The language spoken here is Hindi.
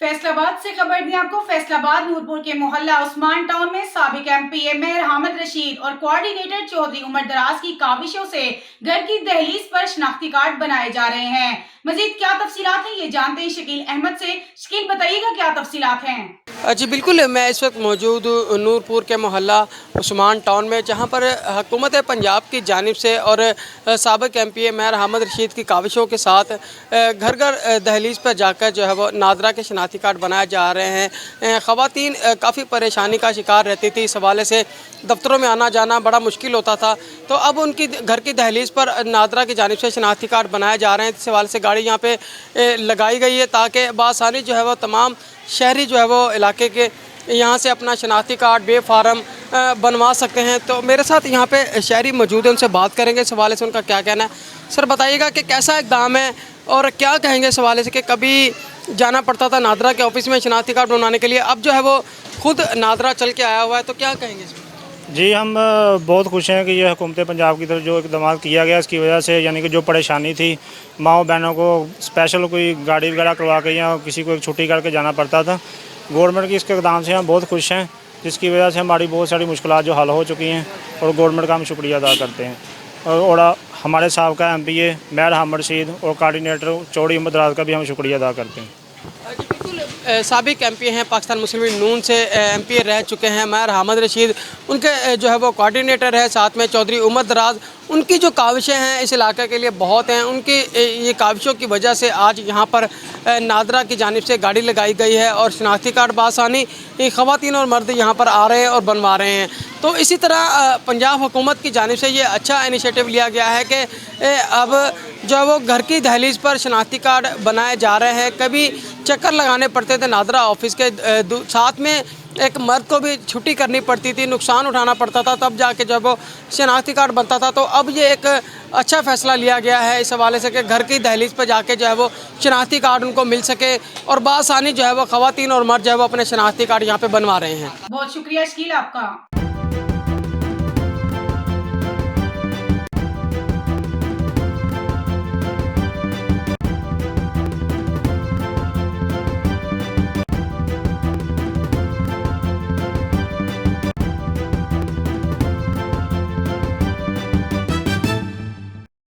फैसलाबाद से खबर दी आपको। फैसलाबाद नूरपुर के मोहल्ला उस्मान टाउन में साबिक एमपी मेयर हामिद रशीद और कोऑर्डिनेटर चौधरी उमर दराज की काविशों से घर की दहलीज पर शनाख्ती कार्ड बनाए जा रहे हैं। मजीद क्या तफसीलात हैं, ये जानते हैं शकील अहमद से। शकील, बताइएगा क्या तफसीलात हैं। जी बिल्कुल, मैं इस वक्त मौजूद हूँ नूरपुर के मोहल्ला उस्मान टाउन में, जहाँ पर हुकूमत पंजाब की जानिब से और साबिक एमपी मेयर हामिद रशीद की काविशों के साथ घर घर दहलीज पर जाकर जो है वो नादरा के शनाख्ती कार्ड बनाए जा रहे हैं। ख़वातीन काफ़ी परेशानी का शिकार रहती थी, इस हवाले से दफ्तरों में आना जाना बड़ा मुश्किल होता था। तो अब उनकी घर की दहलीज पर नादरा की जानिब से शनाख्ती कार्ड बनाए जा रहे हैं। इस हवाले से गाड़ी यहाँ पर लगाई गई है ताकि बासानी जो है वो तमाम शहरी जो है वो इलाके के यहाँ से अपना शनाख्ती कार्ड बे फार्म बनवा सकते हैं। तो मेरे साथ यहाँ पे शहरी मौजूद हैं, उनसे बात करेंगे इस हवाले से उनका क्या कहना है। सर, बताइएगा कि कैसा इक़दाम है और क्या कहेंगे इस हवाले से कि कभी जाना पड़ता था नादरा के ऑफिस में शनाख्ती कार्ड बनवाने के लिए, अब जो है वो खुद नादरा चल के आया हुआ है, तो क्या कहेंगे इसमें? जी, हम बहुत खुश हैं कि ये हुकूमत पंजाब की तरफ जो इक़दाम किया गया, इसकी वजह से यानी कि जो परेशानी थी माओ बहनों को स्पेशल कोई गाड़ी वगैरह करवा के या किसी को एक छुट्टी करके जाना पड़ता था, गवर्नमेंट की इसके इक़दाम से हम बहुत खुश हैं, जिसकी वजह से हमारी बहुत सारी मुश्किलात जो हल हो चुकी हैं और गवर्नमेंट का हम शुक्रिया अदा करते हैं। और हमारे साहब एमपी मेयर हामिद रशीद और कोऑर्डिनेटर चौधरी उमर दराज का भी हम शुक्रिया अदा करते हैं। जी बिल्कुल, साबिक एमपी हैं, पाकिस्तान मुस्लिम लीग नून से एमपी रह चुके हैं मेयर हामिद रशीद, उनके जो है वो कोऑर्डिनेटर है, साथ में चौधरी उमर दराज। उनकी जो काविशें हैं इस इलाके के लिए बहुत हैं, उनकी ये काविशों की वजह से आज यहाँ पर नादरा की जानिब से गाड़ी लगाई गई है और शनाख्ती कार्ड बासानी ख़वातीन और मर्द यहाँ पर आ रहे हैं और बनवा रहे हैं। तो इसी तरह पंजाब हुकूमत की जानिब से ये अच्छा इनिशिएटिव लिया गया है कि अब जो है वो घर की दहलीज पर शनाख्ती कार्ड बनाए जा रहे हैं। कभी चक्कर लगाने पड़ते थे नादरा ऑफिस के, साथ में एक मर्द को भी छुट्टी करनी पड़ती थी, नुकसान उठाना पड़ता था, तब जाके जब वो शनाख्ती कार्ड बनता था। तो अब ये एक अच्छा फ़ैसला लिया गया है इस हवाले से कि घर की दहलीज पर जाके जो है वो शनाख्ती कार्ड उनको मिल सके और बासानी जो है वो ख़वातीन और मर्द जो है वो अपने शनाख्ती कार्ड यहाँ पे बनवा रहे हैं। बहुत शुक्रिया शकील आपका।